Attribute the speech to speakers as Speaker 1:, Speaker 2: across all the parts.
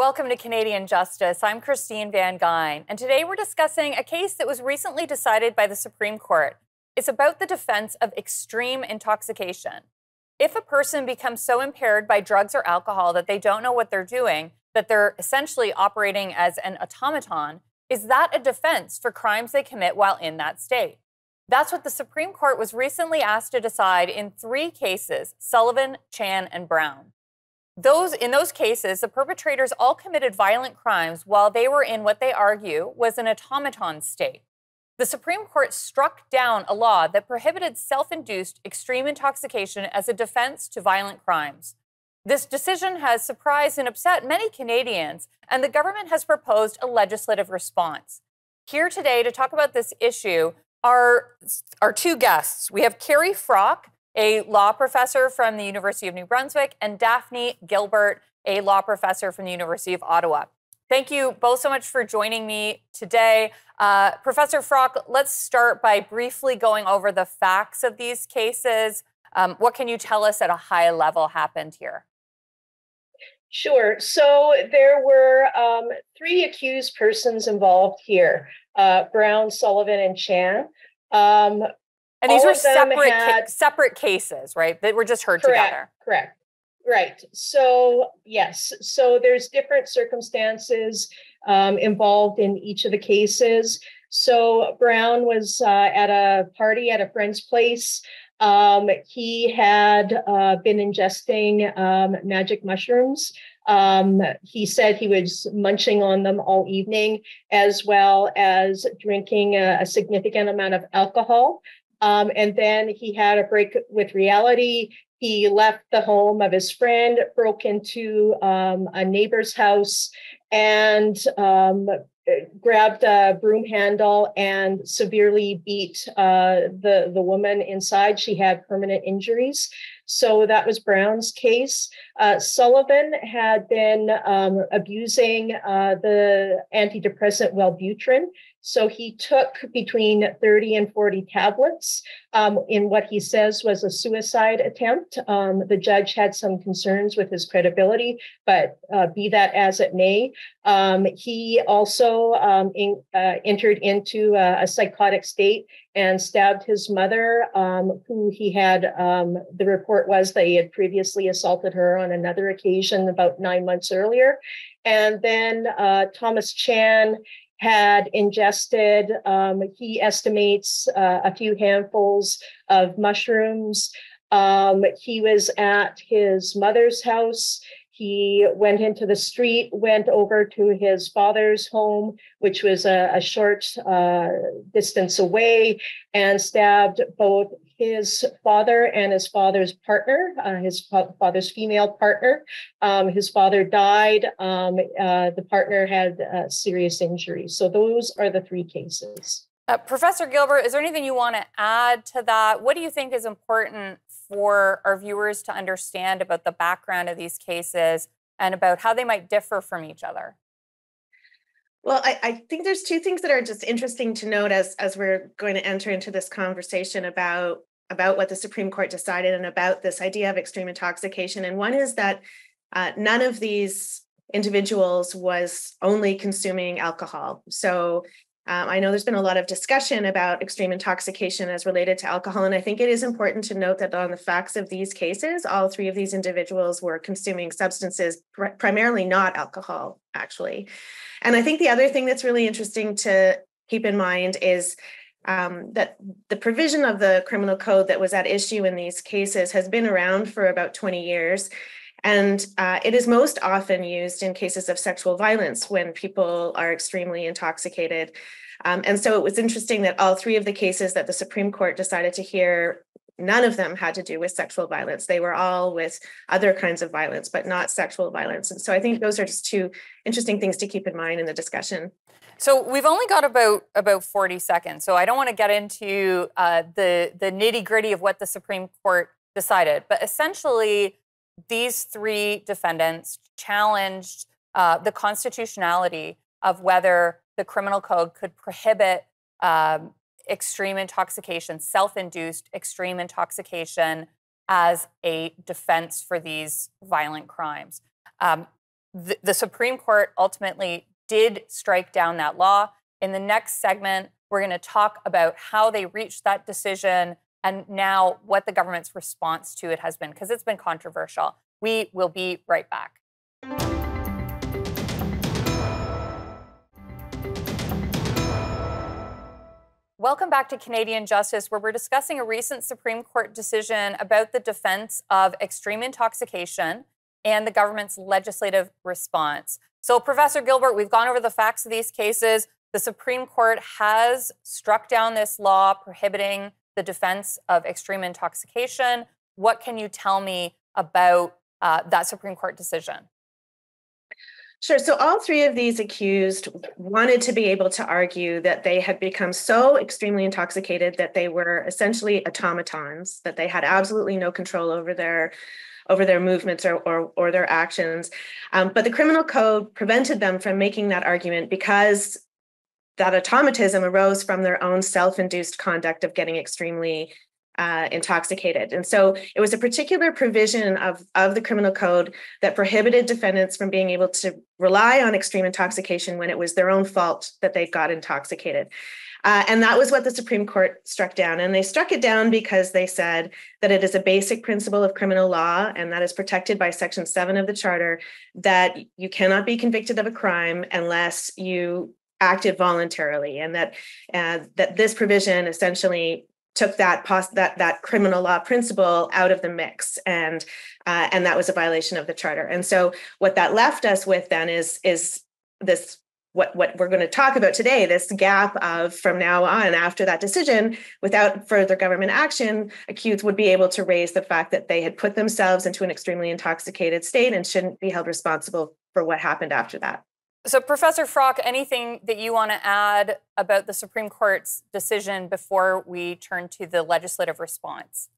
Speaker 1: Welcome to Canadian Justice. I'm Christine Van Gyn, and today we're discussing a case that was recently decided by the Supreme Court. It's about the defense of extreme intoxication. If a person becomes so impaired by drugs or alcohol that they don't know what they're doing, that they're essentially operating as an automaton, is that a defense for crimes they commit while in that state? That's what the Supreme Court was recently asked to decide in 3 cases: Sullivan, Chan, and Brown. In those cases, the perpetrators all committed violent crimes while they were in what they argue was an automaton state. The Supreme Court struck down a law that prohibited self-induced extreme intoxication as a defense to violent crimes. This decision has surprised and upset many Canadians, and the government has proposed a legislative response. Here today to talk about this issue are our 2 guests. We have Carrie Frock, a law professor from the University of New Brunswick, and Daphne Gilbert, a law professor from the University of Ottawa. Thank you both so much for joining me today. Professor Frock, let's start by briefly going over the facts of these cases. What can you tell us at a high level happened here?
Speaker 2: Sure. So there were 3 accused persons involved here, Brown, Sullivan, and Chan.
Speaker 1: And these were separate cases, right? That were just heard together.
Speaker 2: Correct. Right. So, yes. So there's different circumstances involved in each of the cases. So Brown was at a party at a friend's place. He had been ingesting magic mushrooms. He said he was munching on them all evening, as well as drinking a significant amount of alcohol. And then he had a break with reality. He left the home of his friend, broke into a neighbor's house, and grabbed a broom handle and severely beat the woman inside. She had permanent injuries. So that was Brown's case. Sullivan had been abusing the antidepressant Wellbutrin. So he took between 30 and 40 tablets in what he says was a suicide attempt. The judge had some concerns with his credibility, but be that as it may, he also entered into a psychotic state and stabbed his mother, who he had, the report was that he had previously assaulted her on another occasion about 9 months earlier. And then Thomas Chan had ingested, he estimates, a few handfuls of mushrooms. He was at his mother's house. He went into the street, went over to his father's home, which was a short distance away, and stabbed both his father and his father's partner, his father's female partner. His father died. The partner had serious injuries. So those are the 3 cases.
Speaker 1: Professor Gilbert, is there anything you want to add to that? What do you think is important for our viewers to understand about the background of these cases and about how they might differ from each other?
Speaker 3: Well, I think there's 2 things that are just interesting to note as we're going to enter into this conversation about what the Supreme Court decided and about this idea of extreme intoxication. And one is that none of these individuals was only consuming alcohol. So I know there's been a lot of discussion about extreme intoxication as related to alcohol, and I think it is important to note that on the facts of these cases, all 3 of these individuals were consuming substances, primarily not alcohol, actually. And I think the other thing that's really interesting to keep in mind is that the provision of the criminal code that was at issue in these cases has been around for about 20 years. And it is most often used in cases of sexual violence when people are extremely intoxicated. And so it was interesting that all 3 of the cases that the Supreme Court decided to hear, none of them had to do with sexual violence. They were all with other kinds of violence, but not sexual violence. And so I think those are just 2 interesting things to keep in mind in the discussion.
Speaker 1: So we've only got about 40 seconds. So I don't want to get into the nitty-gritty of what the Supreme Court decided. But essentially, these 3 defendants challenged the constitutionality of whether the criminal code could prohibit extreme intoxication, self-induced extreme intoxication as a defense for these violent crimes. the Supreme Court ultimately did strike down that law. In the next segment, we're going to talk about how they reached that decision and now what the government's response to it has been, because it's been controversial. We will be right back. Welcome back to Canadian Justice, where we're discussing a recent Supreme Court decision about the defense of extreme intoxication and the government's legislative response. So, Professor Gilbert, we've gone over the facts of these cases. The Supreme Court has struck down this law prohibiting the defense of extreme intoxication. What can you tell me about that Supreme Court decision?
Speaker 3: Sure. So all three of these accused wanted to be able to argue that they had become so extremely intoxicated that they were essentially automatons, that they had absolutely no control over their movements or their actions. But the criminal code prevented them from making that argument because that automatism arose from their own self-induced conduct of getting extremely intoxicated. And so it was a particular provision of the criminal code that prohibited defendants from being able to rely on extreme intoxication when it was their own fault that they got intoxicated. And that was what the Supreme Court struck down. And they struck it down because they said that it is a basic principle of criminal law, and that is protected by Section 7 of the Charter, that you cannot be convicted of a crime unless you acted voluntarily, and that this provision essentially took that criminal law principle out of the mix, and that was a violation of the Charter. And so what that left us with then is this what we're going to talk about today, this gap of from now on after that decision, without further government action, accused would be able to raise the fact that they had put themselves into an extremely intoxicated state and shouldn't be held responsible for what happened after that.
Speaker 1: So, Professor Frock, anything that you want to add about the Supreme Court's decision before we turn to the legislative response?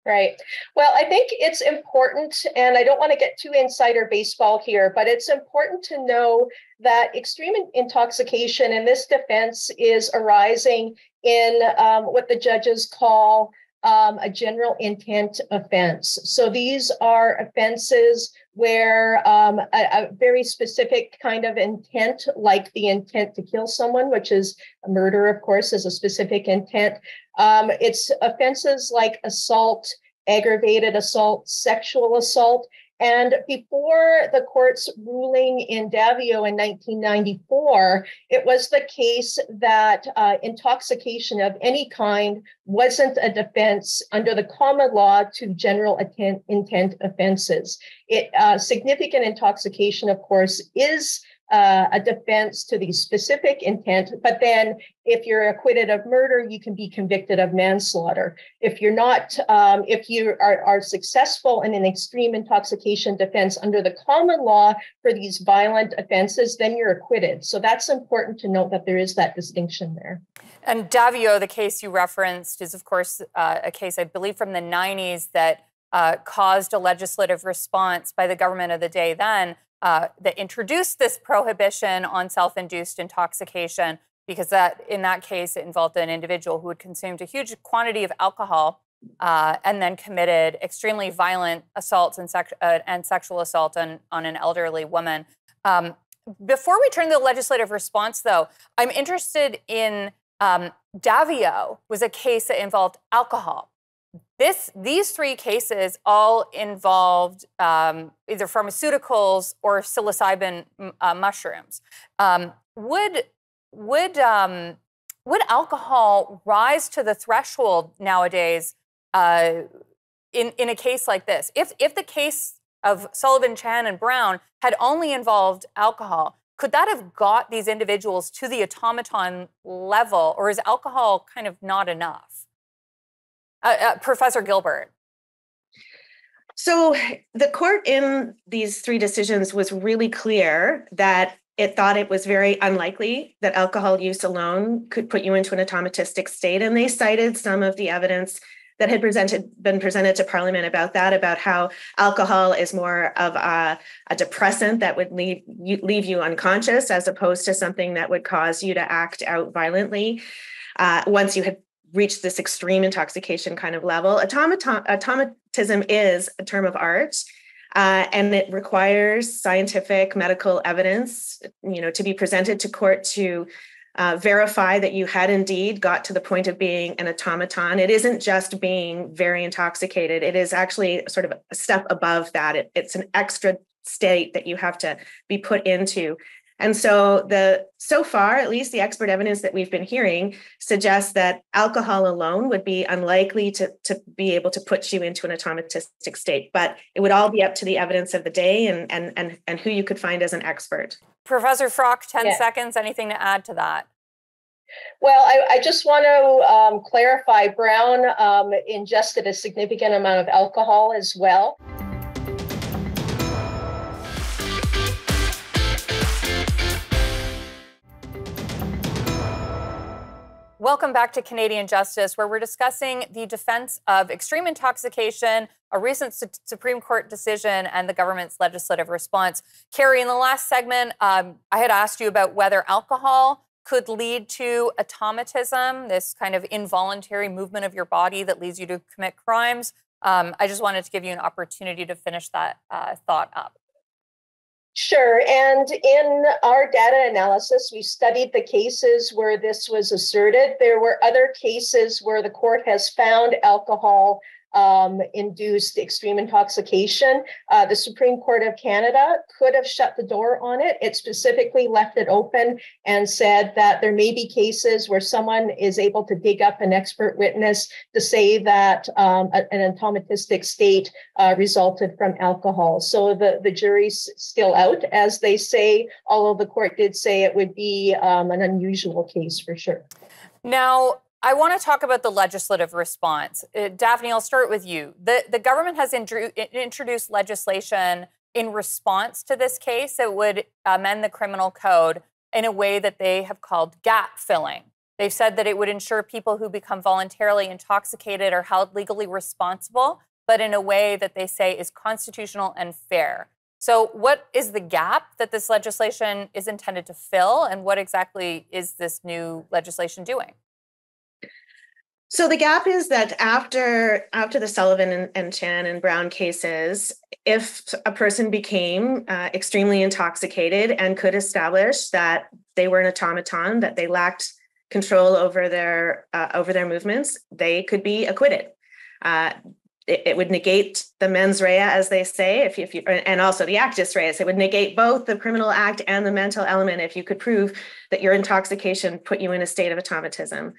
Speaker 2: Right. Well, I think it's important, and I don't want to get too insider baseball here, but it's important to know that extreme intoxication in this defense is arising in what the judges call a general intent offense. So these are offenses where a very specific kind of intent, like the intent to kill someone, which is a murder, of course, is a specific intent. It's offenses like assault, aggravated assault, sexual assault. And before the court's ruling in Davio in 1994, it was the case that intoxication of any kind wasn't a defense under the common law to general intent offenses. Significant intoxication, of course, is a defense to the specific intent, but then if you're acquitted of murder, you can be convicted of manslaughter. If you're not, if you are successful in an extreme intoxication defense under the common law for these violent offenses, then you're acquitted. So that's important to note that there is that distinction there.
Speaker 1: And Davio, the case you referenced, is of course a case, I believe, from the 90s that caused a legislative response by the government of the day then, that introduced this prohibition on self-induced intoxication, because that in that case it involved an individual who had consumed a huge quantity of alcohol and then committed extremely violent assaults and sexual assault on an elderly woman. Before we turn to the legislative response, though, I'm interested in Davio was a case that involved alcohol. These three cases all involved either pharmaceuticals or psilocybin mushrooms. Would alcohol rise to the threshold nowadays in a case like this? If the case of Sullivan, Chan, and Brown had only involved alcohol, could that have got these individuals to the automaton level, or is alcohol kind of not enough? Professor Gilbert.
Speaker 3: So the court in these three decisions was really clear that it thought it was very unlikely that alcohol use alone could put you into an automatistic state. And they cited some of the evidence that had been presented to Parliament about that, about how alcohol is more of a depressant that would leave you unconscious, as opposed to something that would cause you to act out violently once you had reached this extreme intoxication kind of level. Automatism is a term of art. And it requires scientific medical evidence, to be presented to court to verify that you had indeed got to the point of being an automaton. It isn't just being very intoxicated. It is actually sort of a step above that. It's an extra state that you have to be put into. And so so far, at least the expert evidence that we've been hearing suggests that alcohol alone would be unlikely to be able to put you into an automatistic state. But it would all be up to the evidence of the day and who you could find as an expert.
Speaker 1: Professor Frock, 10 seconds, anything to add to that?
Speaker 2: Well, I just want to clarify, Brown ingested a significant amount of alcohol as well.
Speaker 1: Welcome back to Canadian Justice, where we're discussing the defense of extreme intoxication, a recent Supreme Court decision, and the government's legislative response. Carrie, in the last segment, I had asked you about whether alcohol could lead to automatism, this kind of involuntary movement of your body that leads you to commit crimes. I just wanted to give you an opportunity to finish that thought up.
Speaker 2: Sure. And in our data analysis, we studied the cases where this was asserted. There were other cases where the court has found alcohol induced extreme intoxication. The Supreme Court of Canada could have shut the door on it. It specifically left it open and said that there may be cases where someone is able to dig up an expert witness to say that an automatistic state resulted from alcohol. So the jury's still out, as they say, although the court did say it would be an unusual case for sure.
Speaker 1: Now, I want to talk about the legislative response. Daphne, I'll start with you. The government has introduced legislation in response to this case that would amend the criminal code in a way that they have called gap filling. They've said that it would ensure people who become voluntarily intoxicated are held legally responsible, but in a way that they say is constitutional and fair. So what is the gap that this legislation is intended to fill, and what exactly is this new legislation doing?
Speaker 3: So the gap is that after the Sullivan and Chan and Brown cases, if a person became extremely intoxicated and could establish that they were an automaton, that they lacked control over their movements, they could be acquitted. It would negate the mens rea, as they say, and also the actus reus. It would negate both the criminal act and the mental element if you could prove that your intoxication put you in a state of automatism.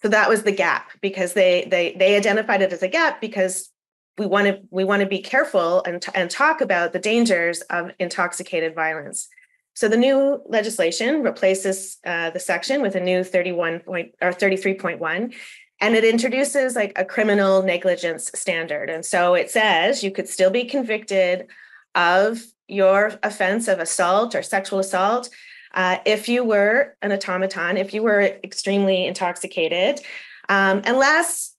Speaker 3: So that was the gap, because they identified it as a gap because we want to be careful and talk about the dangers of intoxicated violence. So the new legislation replaces the section with a new 33.1, and it introduces like a criminal negligence standard. And so it says you could still be convicted of your offense of assault or sexual assault if you were an automaton, if you were extremely intoxicated, unless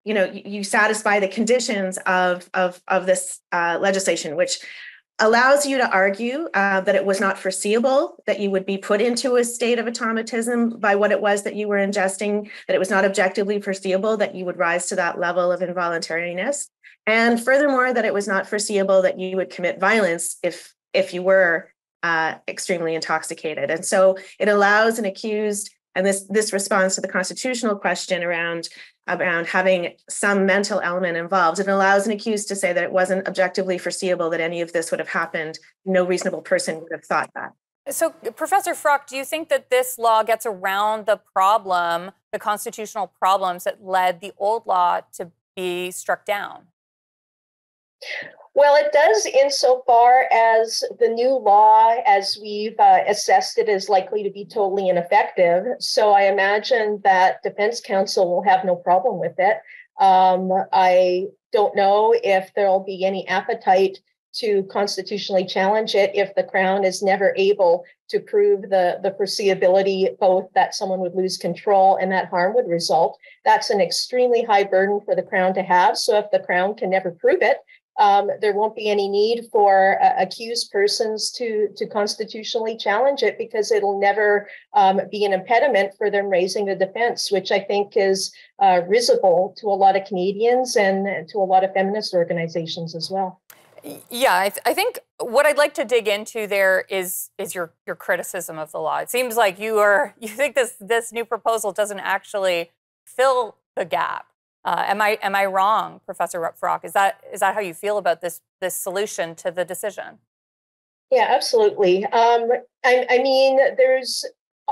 Speaker 3: you satisfy the conditions of this legislation, which allows you to argue that it was not foreseeable that you would be put into a state of automatism by what it was that you were ingesting, that it was not objectively foreseeable that you would rise to that level of involuntariness, and furthermore, that it was not foreseeable that you would commit violence if you were extremely intoxicated. And so it allows an accused, and this responds to the constitutional question around having some mental element involved. It allows an accused to say that it wasn't objectively foreseeable that any of this would have happened. No reasonable person would have thought that.
Speaker 1: So, Professor Frock, do you think that this law gets around the constitutional problems that led the old law to be struck down?
Speaker 2: Well, it does insofar as the new law, as we've assessed it, is likely to be totally ineffective. So I imagine that defense counsel will have no problem with it. I don't know if there'll be any appetite to constitutionally challenge it if the Crown is never able to prove the foreseeability, both that someone would lose control and that harm would result. That's an extremely high burden for the Crown to have. So if the Crown can never prove it, there won't be any need for accused persons to constitutionally challenge it, because it'll never be an impediment for them raising the defense, which I think is risible to a lot of Canadians and to a lot of feminist organizations as well.
Speaker 1: Yeah, I think what I'd like to dig into there is your criticism of the law. It seems like you think this new proposal doesn't actually fill the gap. Am I wrong, Professor Frock? Is that how you feel about this solution to the decision?
Speaker 2: Yeah, absolutely. I mean, there's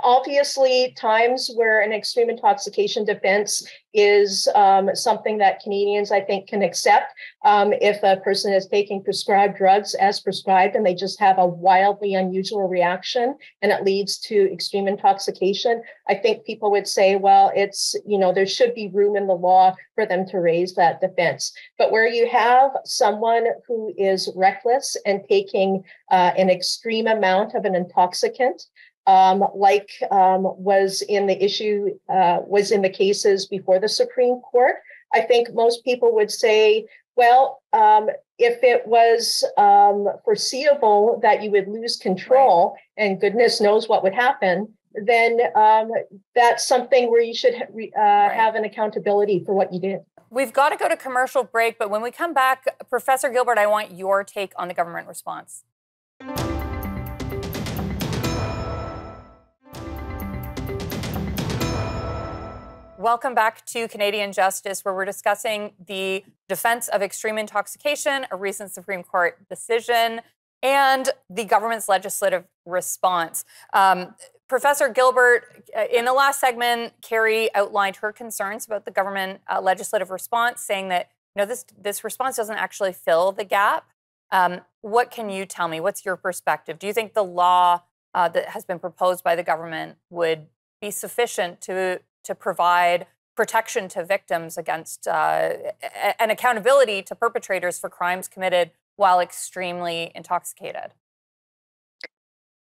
Speaker 2: obviously times where an extreme intoxication defense is something that Canadians, I think, can accept. If a person is taking prescribed drugs as prescribed and they just have a wildly unusual reaction and it leads to extreme intoxication, I think people would say, well, it's, there should be room in the law for them to raise that defense. But where you have someone who is reckless and taking an extreme amount of an intoxicant, was in the cases before the Supreme Court, I think most people would say, well, if it was foreseeable that you would lose control, right, and goodness knows what would happen, then that's something where you should right, have an accountability for what you did.
Speaker 1: We've got to go to commercial break, but when we come back, Professor Gilbert, I want your take on the government response. Welcome back to Canadian Justice, where we're discussing the defense of extreme intoxication, a recent Supreme Court decision, and the government's legislative response. Professor Gilbert, in the last segment, Carrie outlined her concerns about the government legislative response, saying that this response doesn't actually fill the gap. What can you tell me? What's your perspective? Do you think the law that has been proposed by the government would be sufficient to provide protection to victims against and accountability to perpetrators for crimes committed while extremely intoxicated?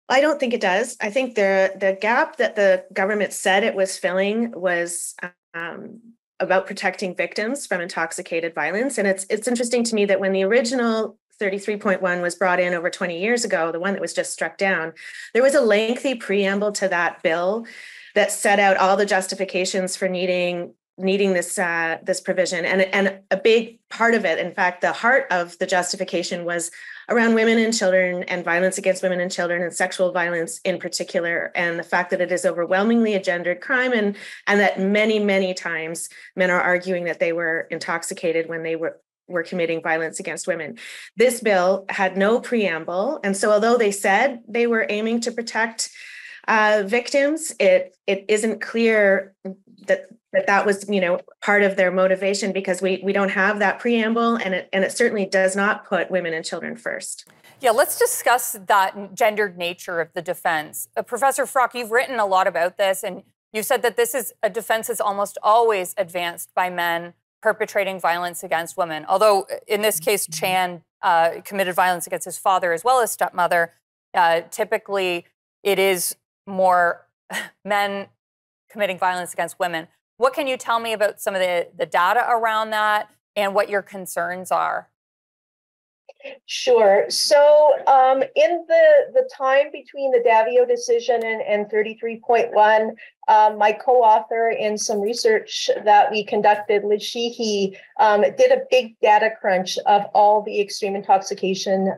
Speaker 3: I don't think it does. I think the gap that the government said it was filling was about protecting victims from intoxicated violence. And it's interesting to me that when the original 33.1 was brought in over 20 years ago, the one that was just struck down, there was a lengthy preamble to that bill that set out all the justifications for needing this provision. And a big part of it, in fact, the heart of the justification was around women and children and violence against women and children and sexual violence in particular, and the fact that it is overwhelmingly a gendered crime and that many, many times men are arguing that they were intoxicated when they were committing violence against women. This bill had no preamble. And so although they said they were aiming to protect victims, it isn't clear that was part of their motivation, because we don't have that preamble, and it certainly does not put women and children first.
Speaker 1: Yeah, let's discuss that gendered nature of the defense. Professor Frock, you've written a lot about this, and you said that this is a defense is almost always advanced by men perpetrating violence against women. Although in this case, Chan committed violence against his father as well as stepmother. Typically, it is more men committing violence against women. What can you tell me about some of the data around that and what your concerns are?
Speaker 2: Sure. So in the time between the Davio decision and 33.1, my co-author in some research that we conducted, Liz Sheehy, did a big data crunch of all the extreme intoxication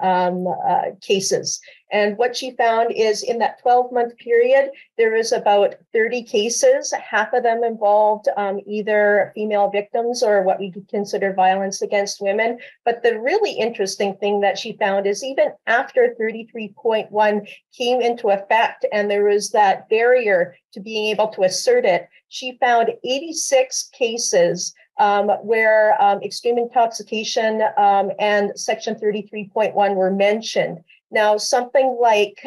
Speaker 2: cases. And what she found is in that 12-month period, there was about 30 cases. Half of them involved either female victims or what we consider violence against women. But the really interesting thing that she found is even after 33.1 came into effect and there was that barrier to being able to assert it, she found 86 cases where extreme intoxication and Section 33.1 were mentioned. Now, something like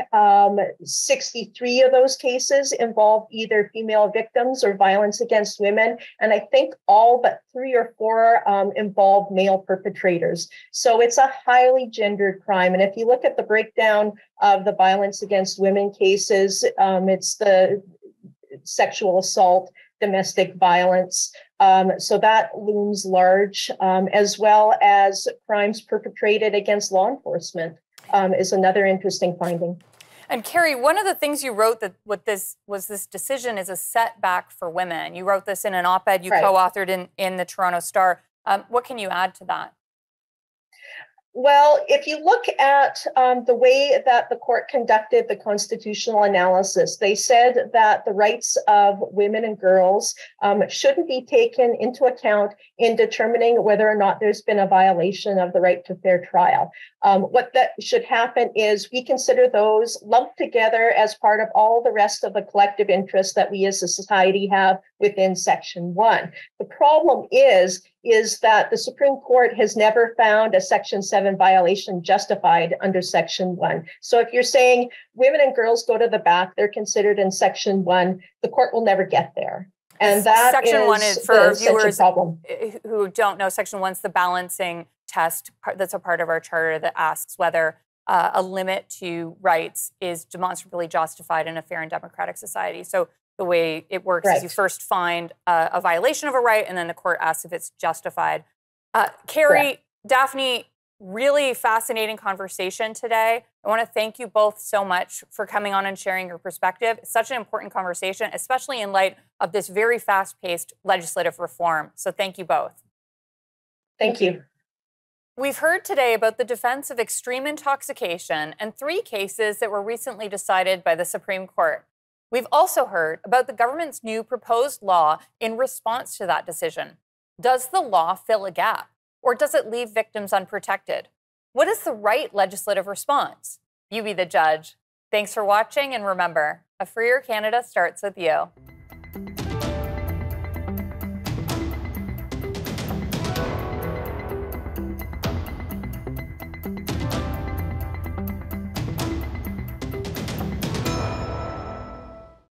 Speaker 2: 63 of those cases involved either female victims or violence against women. And I think all but 3 or 4 involved male perpetrators. So it's a highly gendered crime. And if you look at the breakdown of the violence against women cases, it's the sexual assault, domestic violence. So that looms large, as well as crimes perpetrated against law enforcement. Is another interesting finding.
Speaker 1: And Carrie, one of the things you wrote that this decision is a setback for women. You wrote this in an op-ed you co-authored in the Toronto Star. What can you add to that?
Speaker 2: Well, if you look at the way that the court conducted the constitutional analysis, they said that the rights of women and girls shouldn't be taken into account in determining whether or not there's been a violation of the right to fair trial. What that should happen is we consider those lumped together as part of all the rest of the collective interests that we as a society have within Section 1. The problem is that the Supreme Court has never found a Section 7 violation justified under Section 1. So if you're saying women and girls go to the back, they're considered in Section 1, the court will never get there. And that
Speaker 1: Section 1 is for viewers
Speaker 2: problem.
Speaker 1: who don't know. Section 1 is the balancing test that's a part of our charter that asks whether a limit to rights is demonstrably justified in a fair and democratic society. So the way it works is you first find a violation of a right, and then the court asks if it's justified. Carrie, Daphne, really fascinating conversation today. I want to thank you both so much for coming on and sharing your perspective. It's such an important conversation, especially in light of this very fast-paced legislative reform. So thank you both.
Speaker 2: Thank you.
Speaker 1: We've heard today about the defense of extreme intoxication and 3 cases that were recently decided by the Supreme Court. We've also heard about the government's new proposed law in response to that decision. Does the law fill a gap, or does it leave victims unprotected? What is the right legislative response? You be the judge. Thanks for watching, and remember, a freer Canada starts with you.